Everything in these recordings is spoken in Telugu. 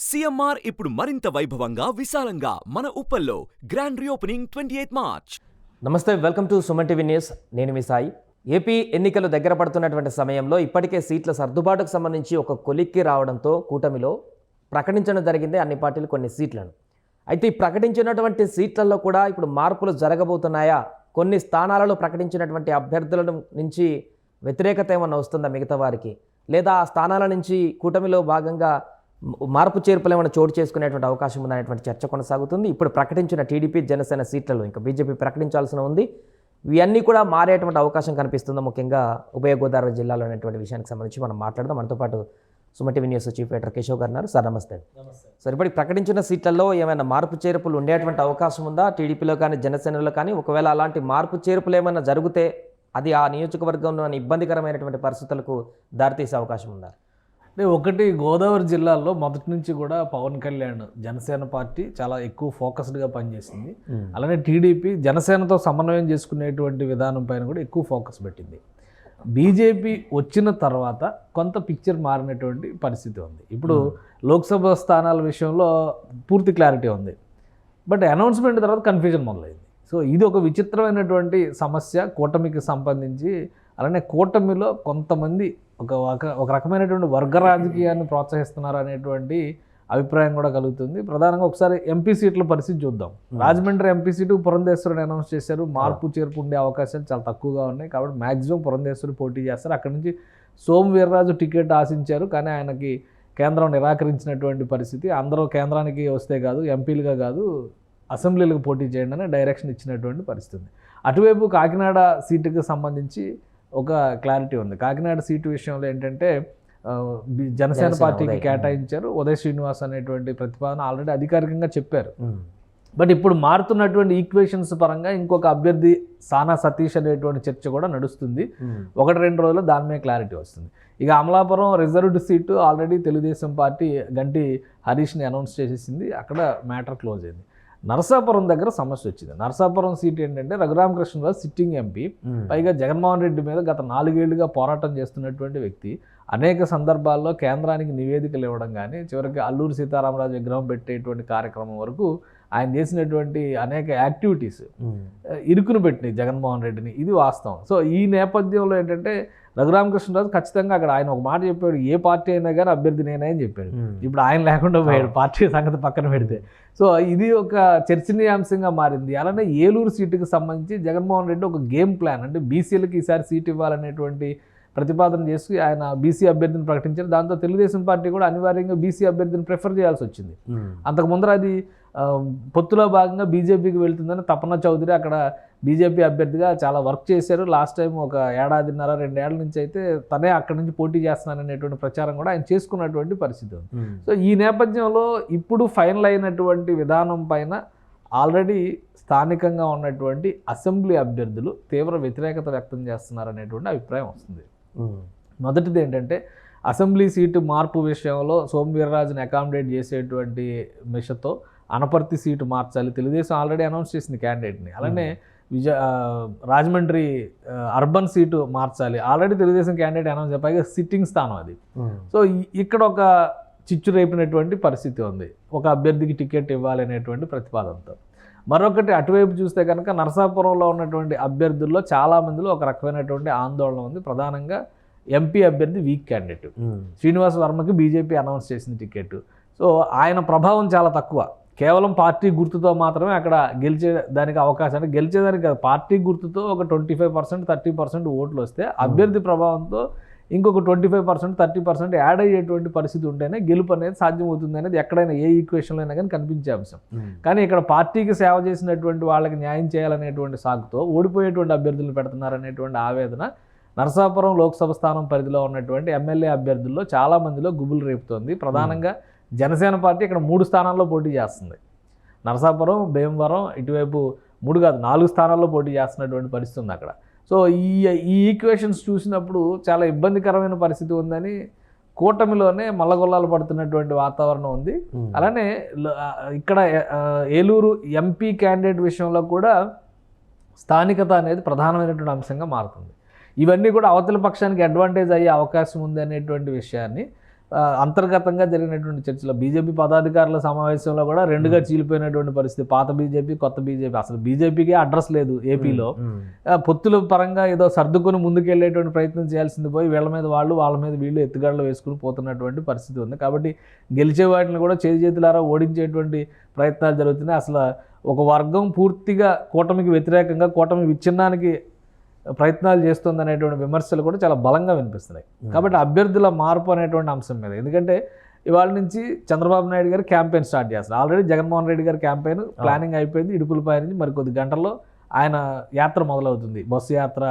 సీఎంఆర్ ఇప్పుడు మరింత వైభవంగా విశాలంగా మన ఉప్పల్లో గ్రాండ్ రీఓపెనింగ్ 28 మార్చ్. నమస్తే, welcome to Suman TV news. నేను మీ సాయి. ఏపీ ఎన్నికలు దగ్గర పడుతున్నటువంటి సమయంలో ఇప్పటికే సీట్ల సర్దుబాటుకు సంబంధించి ఒక కొలిక్కి రావడంతో కూటమిలో ప్రకటించడం జరిగింది అన్ని పార్టీలు కొన్ని సీట్లను. అయితే ఈ ప్రకటించినటువంటి సీట్లలో కూడా ఇప్పుడు మార్పులు జరగబోతున్నాయా? కొన్ని స్థానాలలో ప్రకటించినటువంటి అభ్యర్థుల నుంచి వ్యతిరేకత ఏమన్నా వస్తుందా మిగతా వారికి, లేదా ఆ స్థానాల నుంచి కూటమిలో భాగంగా మార్పు చేర్పులు ఏమైనా చోటు చేసుకునేటువంటి అవకాశం ఉందనేటువంటి చర్చ కొనసాగుతుంది. ఇప్పుడు ప్రకటించిన టీడీపీ జనసేన సీట్లలో ఇంకా బీజేపీ ప్రకటించాల్సిన ఉంది. ఇవన్నీ కూడా మారేటువంటి అవకాశం కనిపిస్తుంది, ముఖ్యంగా ఉభయ గోదావరి జిల్లాలో అనేటువంటి విషయానికి సంబంధించి మనం మాట్లాడదాం. మనతో పాటు Suman TV news chief editor Keshav గారు ఉన్నారు. సార్ నమస్తే. సార్, ఇప్పుడు ప్రకటించిన సీట్లలో ఏమైనా మార్పు చేర్పులు ఉండేటువంటి అవకాశం ఉందా టీడీపీలో కానీ జనసేనలో కానీ? ఒకవేళ అలాంటి మార్పు చేర్పులు ఏమైనా జరిగితే అది ఆ నియోజకవర్గంలోని ఇబ్బందికరమైనటువంటి పరిస్థితులకు దారితీసే అవకాశం ఉందా? అంటే ఒకటి, గోదావరి జిల్లాలో మొదటి నుంచి కూడా పవన్ కళ్యాణ్ జనసేన పార్టీ చాలా ఎక్కువ ఫోకస్డ్గా పనిచేసింది. అలానే టీడీపీ జనసేనతో సమన్వయం చేసుకునేటువంటి విధానం పైన కూడా ఎక్కువ ఫోకస్ పెట్టింది. బీజేపీ వచ్చిన తర్వాత కొంత పిక్చర్ మారినటువంటి పరిస్థితి ఉంది. ఇప్పుడు లోక్సభ స్థానాల విషయంలో పూర్తి క్లారిటీ ఉంది, బట్ అనౌన్స్మెంట్ తర్వాత కన్ఫ్యూజన్ మొదలైంది. సో ఇది ఒక విచిత్రమైనటువంటి సమస్య కూటమికి సంబంధించి. అలానే కూటమిలో కొంతమంది ఒక రకమైనటువంటి వర్గ రాజకీయాన్ని ప్రోత్సహిస్తున్నారు అనేటువంటి అభిప్రాయం కూడా కలుగుతుంది. ప్రధానంగా ఒకసారి ఎంపీ సీట్ల పరిస్థితి చూద్దాం. రాజమండ్రి ఎంపీ సీటు పురంధేశ్వరిని అనౌన్స్ చేశారు. మార్పు చేర్పు ఉండే అవకాశాలు చాలా తక్కువగా ఉన్నాయి కాబట్టి మ్యాక్సిమం పురంధేశ్వరి పోటీ చేస్తారు. అక్కడి నుంచి సోము వీర్రాజు టికెట్ ఆశించారు, కానీ ఆయనకి కేంద్రం నిరాకరించినటువంటి పరిస్థితి. అందరూ కేంద్రానికి వస్తే కాదు, ఎంపీలుగా కాదు, అసెంబ్లీలకు పోటీ చేయండి అని డైరెక్షన్ ఇచ్చినటువంటి పరిస్థితి. అటువైపు కాకినాడ సీటుకి సంబంధించి ఒక క్లారిటీ ఉంది. కాకినాడ సీటు విషయంలో ఏంటంటే జనసేన పార్టీకి కేటాయించారు. ఉదయ్ శ్రీనివాస్ అనేటువంటి ప్రతిపాదన ఆల్రెడీ అధికారికంగా చెప్పారు. బట్ ఇప్పుడు మారుతున్నటువంటి ఈక్వేషన్స్ పరంగా ఇంకొక అభ్యర్థి సానా సతీష్ అనేటువంటి చర్చ కూడా నడుస్తుంది. 1-2 రోజుల్లో దాని మీద క్లారిటీ వస్తుంది. ఇక Amalapuram reserved seat already Telugu Desam party గంటి హరీష్ని అనౌన్స్ చేసేసింది. అక్కడ మ్యాటర్ క్లోజ్ అయింది. నరసాపురం దగ్గర సమస్య వచ్చింది. నరసాపురం సీట్ ఏంటంటే రఘురామకృష్ణరాజు సిట్టింగ్ ఎంపీ, పైగా జగన్మోహన్ రెడ్డి మీద గత 4 ఏళ్లుగా పోరాటం చేస్తున్నటువంటి వ్యక్తి. అనేక సందర్భాల్లో కేంద్రానికి నివేదికలు ఇవ్వడం కానీ, చివరికి అల్లూరి సీతారామరాజు విగ్రహం పెట్టేటువంటి కార్యక్రమం వరకు ఆయన చేసినటువంటి అనేక యాక్టివిటీస్ ఇరుకును పెట్టినాయి జగన్మోహన్ రెడ్డిని. ఇది వాస్తవం. సో ఈ నేపథ్యంలో ఏంటంటే రఘురామకృష్ణరాజు ఖచ్చితంగా అక్కడ ఆయన ఒక మాట చెప్పాడు, ఏ పార్టీ అయినా కానీ అభ్యర్థి నేనే అని చెప్పాడు. ఇప్పుడు ఆయన లేకుండా పోయాడు, పార్టీ సంగతి పక్కన పెడితే. సో ఇది ఒక చర్చనీయాంశంగా మారింది. అలానే ఏలూరు సీటుకి సంబంధించి జగన్మోహన్ రెడ్డి ఒక గేమ్ ప్లాన్, అంటే బీసీలకు ఈసారి సీట్ ఇవ్వాలనేటువంటి ప్రతిపాదన చేసి ఆయన బీసీ అభ్యర్థిని ప్రకటించారు. దాంతో తెలుగుదేశం పార్టీ కూడా అనివార్యంగా బీసీ అభ్యర్థిని ప్రిఫర్ చేయాల్సి వచ్చింది. అంతకు ముందర అది పొత్తులో భాగంగా బీజేపీకి వెళ్తుందని తపన చౌదరి అక్కడ బీజేపీ అభ్యర్థిగా చాలా వర్క్ చేశారు. లాస్ట్ టైం ఒక 1.5-2 ఏళ్ల నుంచి అయితే తనే అక్కడి నుంచి పోటీ చేస్తున్నాననేటువంటి ప్రచారం కూడా ఆయన చేసుకున్నటువంటి పరిస్థితి ఉంది. సో ఈ నేపథ్యంలో ఇప్పుడు ఫైనల్ అయినటువంటి విధానం పైన ఆల్రెడీ స్థానికంగా ఉన్నటువంటి అసెంబ్లీ అభ్యర్థులు తీవ్ర వ్యతిరేకత వ్యక్తం చేస్తున్నారనేటువంటి అభిప్రాయం వస్తుంది. మొదటిది ఏంటంటే అసెంబ్లీ సీటు మార్పు విషయంలో సోము వీర్రాజుని అకామిడేట్ చేసేటువంటి మిషతో అనపర్తి సీటు మార్చాలి. తెలుగుదేశం ఆల్రెడీ అనౌన్స్ చేసింది క్యాండిడేట్ని. అలానే రాజమండ్రి అర్బన్ సీటు మార్చాలి, ఆల్రెడీ తెలుగుదేశం క్యాండిడేట్ అనౌన్స్ చేయ, పైగా సిట్టింగ్ స్థానం అది. సో ఇక్కడ ఒక చిచ్చు రేపినటువంటి పరిస్థితి ఉంది, ఒక అభ్యర్థికి టికెట్ ఇవ్వాలి అనేటువంటి ప్రతిపాదనతో. మరొకటి అటువైపు చూస్తే కనుక నరసాపురంలో ఉన్నటువంటి అభ్యర్థుల్లో చాలామందిలో ఒక రకమైనటువంటి ఆందోళన ఉంది. ప్రధానంగా ఎంపీ అభ్యర్థి వీక్ క్యాండిడేట్ శ్రీనివాస్ వర్మకి బీజేపీ అనౌన్స్ చేసిన టికెట్. సో ఆయన ప్రభావం చాలా తక్కువ, కేవలం పార్టీ గుర్తుతో మాత్రమే అక్కడ గెలిచేదానికి అవకాశం. అంటే గెలిచేదానికి పార్టీ గుర్తుతో ఒక 25%, 30% ఓట్లు వస్తే అభ్యర్థి ప్రభావంతో ఇంకొక 25%, 30% యాడ్ అయ్యేటువంటి పరిస్థితి ఉంటేనే గెలుపు అనేది సాధ్యమవుతుంది అనేది ఎక్కడైనా ఏ ఈక్వేషన్లో అయినా కానీ కనిపించే అంశం. కానీ ఇక్కడ పార్టీకి సేవ చేసినటువంటి వాళ్ళకి న్యాయం చేయాలనేటువంటి సాగుతో ఓడిపోయేటువంటి అభ్యర్థులు పెడుతున్నారనేటువంటి ఆవేదన నరసాపురం లోక్సభ స్థానం పరిధిలో ఉన్నటువంటి ఎమ్మెల్యే అభ్యర్థుల్లో చాలామందిలో గుబులు రేపుతోంది. ప్రధానంగా జనసేన పార్టీ ఇక్కడ 3 స్థానాల్లో పోటీ చేస్తుంది. నరసాపురం, భీమవరం, ఇటువైపు 3 కాదు 4 స్థానాల్లో పోటీ చేస్తున్నటువంటి పరిస్థితి ఉంది అక్కడ. సో ఈ ఈక్వేషన్స్ చూసినప్పుడు చాలా ఇబ్బందికరమైన పరిస్థితి ఉందని కూటమిలోనే మల్లగొల్లాలు పడుతున్నటువంటి వాతావరణం ఉంది. అలానే ఇక్కడ ఏలూరు ఎంపీ క్యాండిడేట్ విషయంలో కూడా స్థానికత అనేది ప్రధానమైనటువంటి అంశంగా మారుతుంది. ఇవన్నీ కూడా అవతల పక్షానికి అడ్వాంటేజ్ అయ్యే అవకాశం ఉంది అనేటువంటి విషయాన్ని అంతర్గతంగా జరిగినటువంటి చర్చలో బీజేపీ పదాధికారుల సమావేశంలో కూడా రెండుగా చీలిపోయినటువంటి పరిస్థితి. పాత బీజేపీ, కొత్త బీజేపీ. అసలు బీజేపీకి అడ్రస్ లేదు ఏపీలో. పొత్తుల పరంగా ఏదో సర్దుకొని ముందుకెళ్ళేటువంటి ప్రయత్నం చేయాల్సింది పోయి వీళ్ళ మీద వాళ్ళు, వాళ్ళ మీద వీళ్ళు ఎత్తుగడలు వేసుకుని పోతున్నటువంటి పరిస్థితి ఉంది. కాబట్టి గెలిచే వాటిని కూడా చేతులారా ఓడించేటువంటి ప్రయత్నాలు జరుగుతున్నాయి. అసలు ఒక వర్గం పూర్తిగా కూటమికి వ్యతిరేకంగా, కూటమి విచ్ఛిన్నానికి ప్రయత్నాలు చేస్తుంది అనేటువంటి విమర్శలు కూడా చాలా బలంగా వినిపిస్తున్నాయి. కాబట్టి అభ్యర్థుల మార్పు అనేటువంటి అంశం మీద, ఎందుకంటే ఇవాళ నుంచి చంద్రబాబు నాయుడు గారు క్యాంపెయిన్ స్టార్ట్ చేస్తారు. ఆల్రెడీ జగన్మోహన్ రెడ్డి గారి క్యాంపెయిన్ ప్లానింగ్ అయిపోయింది. ఇడుపులపై నుంచి మరికొద్ది గంటల్లో ఆయన యాత్ర మొదలవుతుంది. బస్సు యాత్ర,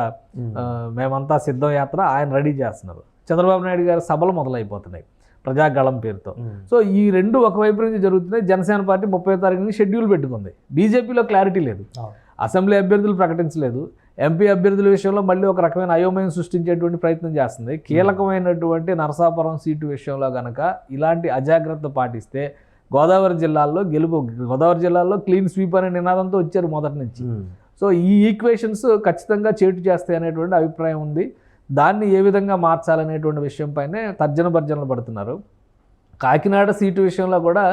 మేమంతా సిద్ధం యాత్ర ఆయన రెడీ చేస్తున్నారు. చంద్రబాబు నాయుడు గారి సభలు మొదలైపోతున్నాయి ప్రజాగళం పేరుతో. సో ఈ రెండు ఒకవైపు నుంచి జరుగుతున్నాయి. జనసేన పార్టీ 30వ తారీఖు నుంచి షెడ్యూల్ పెట్టుకుంది. బీజేపీలో క్లారిటీ లేదు, అసెంబ్లీ అభ్యర్థులు ప్రకటించలేదు. ఎంపీ అభ్యర్థుల విషయంలో మళ్ళీ ఒక రకమైన అయోమయం సృష్టించేటువంటి ప్రయత్నం చేస్తుంది. కీలకమైనటువంటి నరసాపురం సీటు విషయంలో కనుక ఇలాంటి అజాగ్రత్త పాటిస్తే గోదావరి జిల్లాల్లో క్లీన్ స్వీప్ అనే నినాదంతో వచ్చారు మొదటి నుంచి. సో ఈ ఈక్వేషన్స్ ఖచ్చితంగా చేటు చేస్తాయి అనేటువంటి అభిప్రాయం ఉంది. దాన్ని ఏ విధంగా మార్చాలనేటువంటి విషయంపైనే తర్జన భర్జనలు పడుతున్నారు. కాకినాడ సీటు విషయంలో కూడా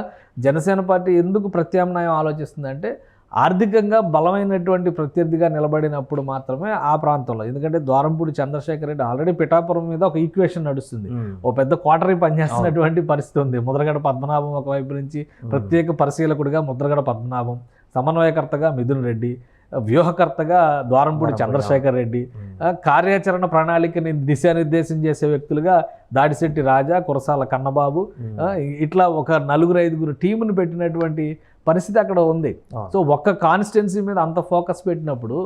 జనసేన పార్టీ ఎందుకు ప్రత్యామ్నాయం ఆలోచిస్తుందంటే, ఆర్థికంగా బలమైనటువంటి ప్రత్యర్థిగా నిలబడినప్పుడు మాత్రమే ఆ ప్రాంతంలో, ఎందుకంటే ద్వారంపూడి చంద్రశేఖర్ రెడ్డి ఆల్రెడీ పిఠాపురం మీద ఒక ఈక్వేషన్ నడుస్తుంది. ఓ పెద్ద క్వార్టరీ పనిచేస్తున్నటువంటి పరిస్థితి ఉంది. ముద్రగడ పద్మనాభం ఒకవైపు నుంచి ప్రత్యేక పరిశీలకుడిగా ముద్రగడ పద్మనాభం, సమన్వయకర్తగా మిథున్ రెడ్డి, వ్యూహకర్తగా ద్వారంపూడి చంద్రశేఖర్ రెడ్డి, కార్యాచరణ ప్రణాళికని దిశానిర్దేశం చేసే వ్యక్తులుగా దాడిశెట్టి రాజా, కురసాల కన్నబాబు, ఇట్లా ఒక 4-5 టీమును పెట్టినటువంటి పరిస్థితి అక్కడ ఉంది. సో ఒక్క కాన్స్టిట్యున్సీ మీద అంత ఫోకస్ పెట్టినప్పుడు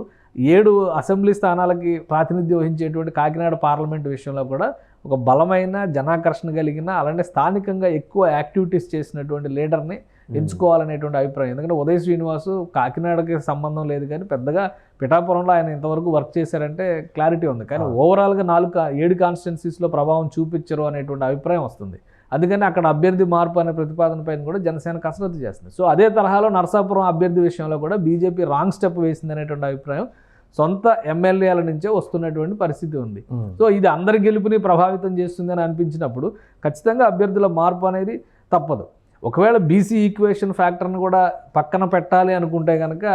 7 అసెంబ్లీ స్థానాలకి ప్రాతినిధ్యం వహించేటువంటి కాకినాడ పార్లమెంట్ విషయంలో కూడా ఒక బలమైన జనాకర్షణ కలిగిన, అలానే స్థానికంగా ఎక్కువ యాక్టివిటీస్ చేసినటువంటి లీడర్ని ఎంచుకోవాలనేటువంటి అభిప్రాయం. ఎందుకంటే ఉదయ్ శ్రీనివాసు కాకినాడకి సంబంధం లేదు, కానీ పెద్దగా పిఠాపురంలో ఆయన ఇంతవరకు వర్క్ చేశారంటే క్లారిటీ ఉంది. కానీ ఓవరాల్గా 7 కాన్స్టిట్యున్సీస్లో ప్రభావం చూపించరు అనేటువంటి అభిప్రాయం వస్తుంది. అందుకని అక్కడ అభ్యర్థి మార్పు అనే ప్రతిపాదన పైన కూడా జనసేన కసరత్తు చేస్తుంది. సో అదే తరహాలో నరసాపురం అభ్యర్థి విషయంలో కూడా బీజేపీ రాంగ్ స్టెప్ వేసింది అనేటువంటి అభిప్రాయం సొంత ఎమ్మెల్యేల నుంచే వస్తున్నటువంటి పరిస్థితి ఉంది. సో ఇది అందరి గెలుపుని ప్రభావితం చేస్తుందని అనిపించినప్పుడు ఖచ్చితంగా అభ్యర్థుల మార్పు అనేది తప్పదు. ఒకవేళ బీసీ ఈక్వేషన్ ఫ్యాక్టర్ని కూడా పక్కన పెట్టాలి అనుకుంటే కనుక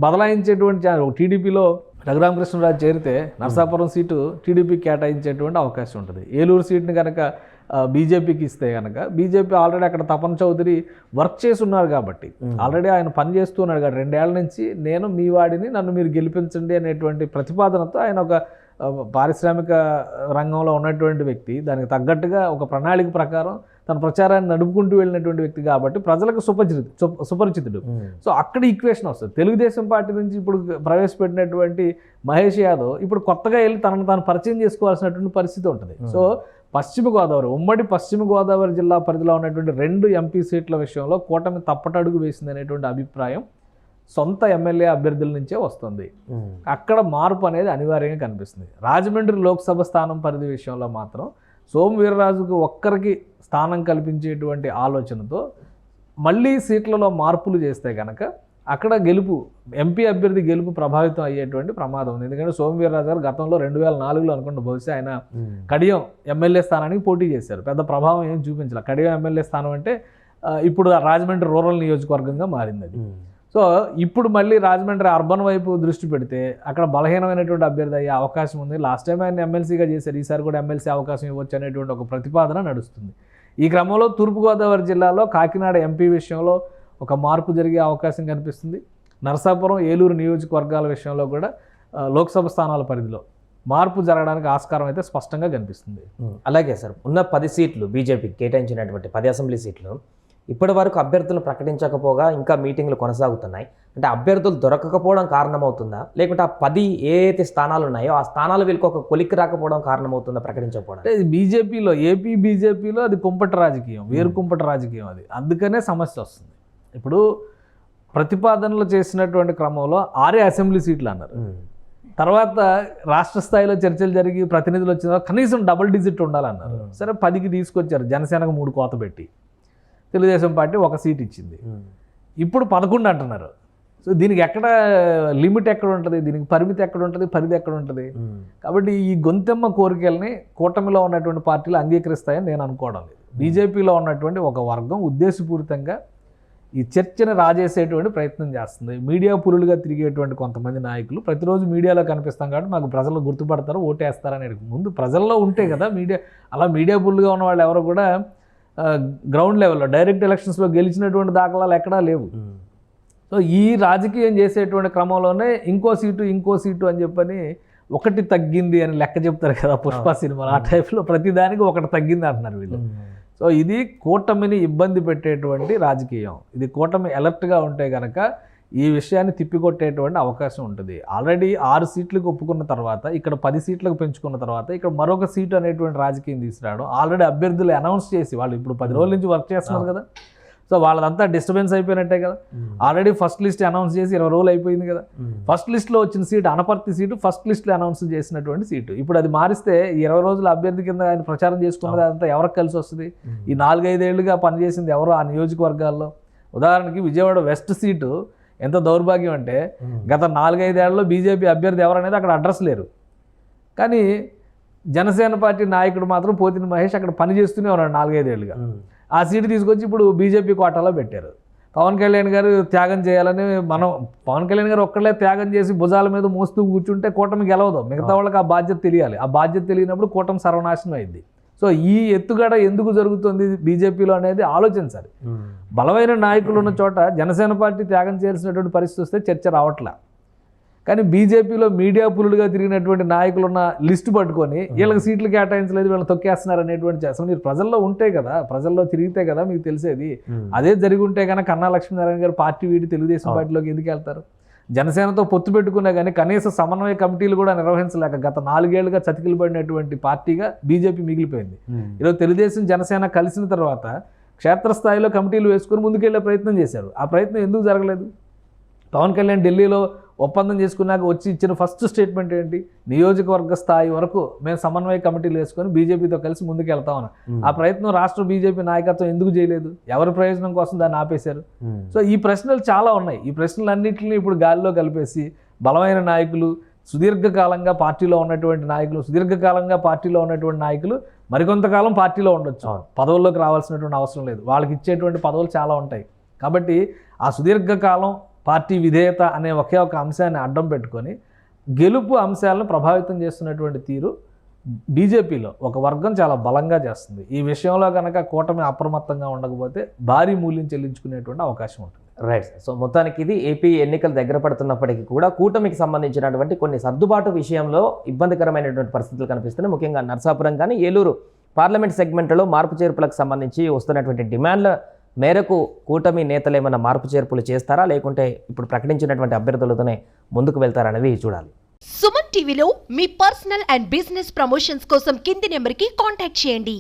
బదలాయించేటువంటి టీడీపీలో రఘురామకృష్ణరాజు చేరితే నరసాపురం సీటు టీడీపీకి కేటాయించేటువంటి అవకాశం ఉంటుంది. ఏలూరు సీట్ని కనుక బీజేపీకి ఇస్తే కనుక, బీజేపీ ఆల్రెడీ అక్కడ తపన్ చౌదరి వర్క్ చేసి ఉన్నారు కాబట్టి, ఆల్రెడీ ఆయన పని చేస్తున్నాడు కాబట్టి 2 ఏళ్ల నుంచి నేను మీ వాడిని, నన్ను మీరు గెలిపించండి అనేటువంటి ప్రతిపాదనతో ఆయన ఒక పారిశ్రామిక రంగంలో ఉన్నటువంటి వ్యక్తి, దానికి తగ్గట్టుగా ఒక ప్రణాళిక ప్రకారం తన ప్రచారాన్ని నడుపుకుంటూ వెళ్ళినటువంటి వ్యక్తి కాబట్టి ప్రజలకు సుపరిచితుడు. సో అక్కడ ఈక్వేషన్ వస్తుంది. తెలుగుదేశం పార్టీ నుంచి ఇప్పుడు ప్రవేశపెట్టినటువంటి మహేష్ యాదవ్ ఇప్పుడు కొత్తగా వెళ్ళి తనను తాను పరిచయం చేసుకోవాల్సినటువంటి పరిస్థితి ఉంటుంది. సో ఉమ్మడి పశ్చిమ గోదావరి జిల్లా పరిధిలో ఉన్నటువంటి 2 ఎంపీ సీట్ల విషయంలో కూటమి తప్పటడుగు వేసింది అనేటువంటి అభిప్రాయం సొంత ఎమ్మెల్యే అభ్యర్థుల నుంచే వస్తుంది. అక్కడ మార్పు అనేది అనివార్యంగా కనిపిస్తుంది. రాజమండ్రి లోక్సభ స్థానం పరిధి విషయంలో మాత్రం సోము వీర్రాజుకు ఒక్కరికి స్థానం కల్పించేటువంటి ఆలోచనతో మళ్ళీ సీట్లలో మార్పులు చేస్తే కనుక అక్కడ ఎంపీ అభ్యర్థి గెలుపు ప్రభావితం అయ్యేటువంటి ప్రమాదం ఉంది. ఎందుకంటే సోము వీర్రాజు గారు గతంలో 2004లో అనుకుంటా బహుశా ఆయన కడియం ఎమ్మెల్యే స్థానానికి పోటీ చేశారు. పెద్ద ప్రభావం ఏం చూపించాలి. కడియం ఎమ్మెల్యే స్థానం అంటే ఇప్పుడు రాజమండ్రి రూరల్ నియోజకవర్గంగా మారింది అది. సో ఇప్పుడు మళ్ళీ రాజమండ్రి అర్బన్ వైపు దృష్టి పెడితే అక్కడ బలహీనమైనటువంటి అభ్యర్థి అయ్యే అవకాశం ఉంది. లాస్ట్ టైం ఆయన ఎమ్మెల్సీగా చేశారు, ఈసారి కూడా ఎమ్మెల్సీ అవకాశం ఇవ్వచ్చు అనేటువంటి ఒక ప్రతిపాదన నడుస్తుంది. ఈ క్రమంలో తూర్పుగోదావరి జిల్లాలో కాకినాడ ఎంపీ విషయంలో ఒక మార్పు జరిగే అవకాశం కనిపిస్తుంది. నరసాపురం, ఏలూరు నియోజకవర్గాల విషయంలో కూడా లోక్సభ స్థానాల పరిధిలో మార్పు జరగడానికి ఆస్కారం అయితే స్పష్టంగా కనిపిస్తుంది. అలాగే సార్, ఉన్న 10 సీట్లు బీజేపీకి కేటాయించినటువంటి 10 అసెంబ్లీ సీట్లు ఇప్పటి వరకు అభ్యర్థులను ప్రకటించకపోగా ఇంకా మీటింగ్లు కొనసాగుతున్నాయి. అంటే అభ్యర్థులు దొరకకపోవడం కారణమవుతుందా, లేకుంటే ఆ 10 ఏదైతే స్థానాలు ఉన్నాయో ఆ స్థానాలు వీళ్ళకి ఒక కొలిక్కి రాకపోవడం కారణమవుతుందా ప్రకటించకపోవడం? అంటే బీజేపీలో, ఏపీ బీజేపీలో అది కుంపటి రాజకీయం, వేరు కుంపటి రాజకీయం అది. అందుకనే సమస్య వస్తుంది. ఇప్పుడు ప్రతిపాదనలు చేసినటువంటి క్రమంలో 6 అసెంబ్లీ సీట్లు అన్నారు. తర్వాత రాష్ట్ర స్థాయిలో చర్చలు జరిగి ప్రతినిధులు వచ్చిన కనీసం డబుల్ డిజిట్ ఉండాలన్నారు. సరే 10కి తీసుకొచ్చారు. జనసేనకు 3 కోత పెట్టి తెలుగుదేశం పార్టీ 1 సీట్ ఇచ్చింది. ఇప్పుడు 11 అంటున్నారు. సో దీనికి ఎక్కడ లిమిట్ ఎక్కడ ఉంటుంది, దీనికి పరిమితి ఎక్కడ ఉంటుంది, పరిధి ఎక్కడ ఉంటుంది? కాబట్టి ఈ గొంతెమ్మ కోరికల్ని కూటమిలో ఉన్నటువంటి పార్టీలు అంగీకరిస్తాయని నేను అనుకోవడం లేదు. బీజేపీలో ఉన్నటువంటి ఒక వర్గం ఉద్దేశపూరితంగా ఈ చర్చను రాజేసేటువంటి ప్రయత్నం చేస్తుంది. మీడియా పురులుగా తిరిగేటువంటి కొంతమంది నాయకులు ప్రతిరోజు మీడియాలో కనిపిస్తాం కాబట్టి మాకు ప్రజలు గుర్తుపడతారు, ఓటేస్తారని ముందు ప్రజల్లో ఉంటే కదా మీడియా. అలా మీడియా పురులుగా ఉన్న వాళ్ళు ఎవరు కూడా గ్రౌండ్ లెవెల్లో డైరెక్ట్ ఎలక్షన్స్లో గెలిచినటువంటి దాఖలాలు ఎక్కడా లేవు. సో ఈ రాజకీయం చేసేటువంటి క్రమంలోనే ఇంకో సీటు అని చెప్పని ఒకటి తగ్గింది అని లెక్క చెప్తారు కదా పుష్ప సినిమాలో, ఆ టైప్లో ప్రతిదానికి ఒకటి తగ్గింది అంటున్నారు వీళ్ళు. సో ఇది కూటమిని ఇబ్బంది పెట్టేటువంటి రాజకీయం. ఇది కూటమి అలర్ట్గా ఉంటే కనుక ఈ విషయాన్ని తిప్పికొట్టేటువంటి అవకాశం ఉంటుంది. ఆల్రెడీ 6 సీట్లకు ఒప్పుకున్న తర్వాత ఇక్కడ 10 సీట్లకు పెంచుకున్న తర్వాత ఇక్కడ మరొక సీటు అనేటువంటి రాజకీయం తీసుకురావడం, ఆల్రెడీ అభ్యర్థులు అనౌన్స్ చేసి వాళ్ళు ఇప్పుడు 10 రోజుల నుంచి వర్క్ చేస్తున్నారు కదా. సో వాళ్ళదంతా డిస్టర్బెన్స్ అయిపోయినట్టే కదా. ఆల్రెడీ ఫస్ట్ లిస్ట్ అనౌన్స్ చేసి 20 రోజులు అయిపోయింది కదా. ఫస్ట్ లిస్ట్లో వచ్చిన సీటు అనపర్తి సీటు ఫస్ట్ లిస్ట్లో అనౌన్స్ చేసినటువంటి సీటు. ఇప్పుడు అది మారిస్తే 20 రోజుల అభ్యర్థి కింద ఆయన ప్రచారం చేసుకున్నది అదంతా ఎవరికి కలిసి వస్తుంది? ఈ 4-5 ఏళ్లుగా పనిచేసింది ఎవరు ఆ నియోజకవర్గాల్లో? ఉదాహరణకి విజయవాడ వెస్ట్ సీటు ఎంత దౌర్భాగ్యం అంటే గత 4-5 ఏళ్లలో బీజేపీ అభ్యర్థి ఎవరనేది అక్కడ అడ్రస్ లేరు. కానీ జనసేన పార్టీ నాయకుడు మాత్రం పోతిన మహేష్ అక్కడ పనిచేస్తూనే ఉన్నాడు 4-5 ఏళ్ళుగా. ఆ సీటు తీసుకొచ్చి ఇప్పుడు బీజేపీ కోటాలో పెట్టారు. పవన్ కళ్యాణ్ గారు త్యాగం చేయాలని పవన్ కళ్యాణ్ గారు ఒక్కళ్ళే త్యాగం చేసి భుజాల మీద మోస్తూ కూర్చుంటే కూటమి గెలవదు. మిగతా వాళ్ళకి ఆ బాధ్యత తెలియాలి. ఆ బాధ్యత తెలియనప్పుడు కూటమి సర్వనాశనం అయింది. సో ఈ ఎత్తుగడ ఎందుకు జరుగుతుంది బీజేపీలో అనేది ఆలోచించాలి. బలమైన నాయకులు ఉన్న చోట జనసేన పార్టీ త్యాగం చేయాల్సినటువంటి పరిస్థితి వస్తే చర్చ రావట్లే. కానీ బీజేపీలో మీడియా పులులుగా తిరిగినటువంటి నాయకులు ఉన్న లిస్టు పట్టుకొని వీళ్ళకి సీట్లు కేటాయించలేదు, వీళ్ళని తొక్కేస్తున్నారు అనేటువంటి అసలు మీరు ప్రజల్లో ఉంటే కదా, ప్రజల్లో తిరిగితే కదా మీకు తెలిసేది. అదే జరిగి ఉంటే కనుక కన్నా లక్ష్మీనారాయణ గారు పార్టీ వీడి తెలుగుదేశం పార్టీలోకి ఎందుకు వెళ్తారు? జనసేనతో పొత్తు పెట్టుకున్నా కానీ కనీస సమన్వయ కమిటీలు కూడా నిర్వహించలేక గత 4 ఏళ్లుగా చతికిలు పడినటువంటి పార్టీగా బీజేపీ మిగిలిపోయింది. ఈరోజు తెలుగుదేశం జనసేన కలిసిన తర్వాత క్షేత్రస్థాయిలో కమిటీలు వేసుకుని ముందుకెళ్లే ప్రయత్నం చేశారు. ఆ ప్రయత్నం ఎందుకు జరగలేదు? పవన్ కళ్యాణ్ ఢిల్లీలో ఒప్పందం చేసుకున్నాక వచ్చి ఇచ్చిన ఫస్ట్ స్టేట్మెంట్ ఏంటి? నియోజకవర్గ స్థాయి వరకు మేము సమన్వయ కమిటీలు వేసుకొని బీజేపీతో కలిసి ముందుకు వెళ్తామని. ఆ ప్రయత్నం రాష్ట్ర బీజేపీ నాయకత్వం ఎందుకు చేయలేదు? ఎవరి ప్రయోజనం కోసం దాన్ని ఆపేశారు? సో ఈ ప్రశ్నలు చాలా ఉన్నాయి. ఈ ప్రశ్నలన్నింటినీ ఇప్పుడు గాలిలో కలిపేసి బలమైన నాయకులు, సుదీర్ఘకాలంగా పార్టీలో ఉన్నటువంటి నాయకులు మరికొంతకాలం పార్టీలో ఉండొచ్చు, పదవుల్లోకి రావాల్సినటువంటి అవసరం లేదు. వాళ్ళకి ఇచ్చేటువంటి పదవులు చాలా ఉంటాయి. కాబట్టి ఆ సుదీర్ఘకాలం పార్టీ విధేయత అనే ఒకే ఒక అంశాన్ని అడ్డం పెట్టుకొని గెలుపు అంశాలను ప్రభావితం చేస్తున్నటువంటి తీరు బీజేపీలో ఒక వర్గం చాలా బలంగా చేస్తుంది. ఈ విషయంలో కనుక కూటమి అప్రమత్తంగా ఉండకపోతే భారీ మూల్యం చెల్లించుకునేటువంటి అవకాశం ఉంటుంది. రైట్. సో మొత్తానికి ఇది ఏపీ ఎన్నికలు దగ్గర పడుతున్నప్పటికీ కూడా కూటమికి సంబంధించినటువంటి కొన్ని సర్దుబాటు విషయంలో ఇబ్బందికరమైనటువంటి పరిస్థితులు కనిపిస్తున్నాయి. ముఖ్యంగా నర్సాపురం కానీ ఏలూరు పార్లమెంట్ సెగ్మెంట్లో మార్పు చేర్పులకు సంబంధించి వస్తున్నటువంటి డిమాండ్ల మేరకు కూటమి నేతలు ఏమైనా మార్పు చేర్పులు చేస్తారా, లేకుంటే ఇప్పుడు ప్రకటించినటువంటి అభ్యర్థులతోనే ముందుకు వెళ్తారనేది చూడాలి. సుమన్ టీవీలో మీ పర్సనల్ అండ్ బిజినెస్ ప్రమోషన్స్ కోసం కింది నెంబర్కి కాంటాక్ట్ చేయండి.